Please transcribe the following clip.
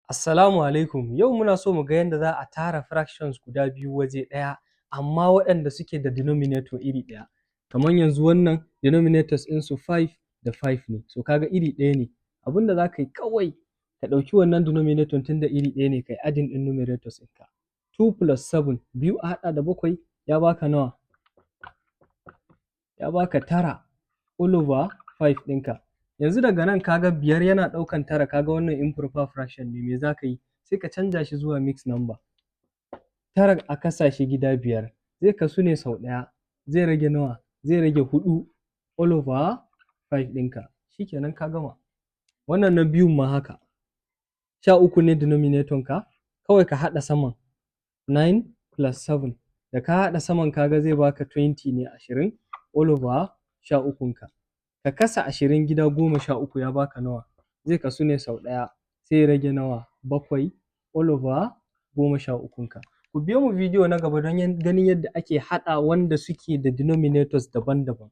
Assalamu alaikum. Yau muna so mu ga yadda za a tara fractions guda biyu waje ɗaya, amma waɗanda suke da denominator iri ɗaya. Kamar yanzu wannan denominators ɗinsu 5 da 5 ne, so kaga iri ɗaya ne. Abin da za ka yi kawai ka ɗauki wannan denominator tun da iri ɗaya ne kai adding ɗin numerators ɗinka. 2 plus 7, biyu a haɗa da 7 ya baka nawa? Ya baka 9 all over 5 ɗinka. Yanzu daga nan kaga 5 yana ɗaukan 9, kaga wannan improper fraction ne, me za ka yi? Sai ka canja shi zuwa mixed number. 9 a kasa shi gida 5 zai kasu ne sau ɗaya, zai rage nawa? Zai rage 4 all over 5 ɗinka. Shikenan ka gama. Wannan na biyun ma haka. 13 ne denominator ka, kawai ka haɗa saman 9 plus 7. Da ka haɗa saman kaga zai baka 20 ne, 20 all over 13 ka. Ka kasa 20 gida 13 ya baka nawa? Zai kasu ne sau ɗaya, sai ya rage nawa? 7 all over 13 ka. Ku biyo mu bidiyo na gaba don ganin yadda ake haɗa wanda suke da denominators daban-daban.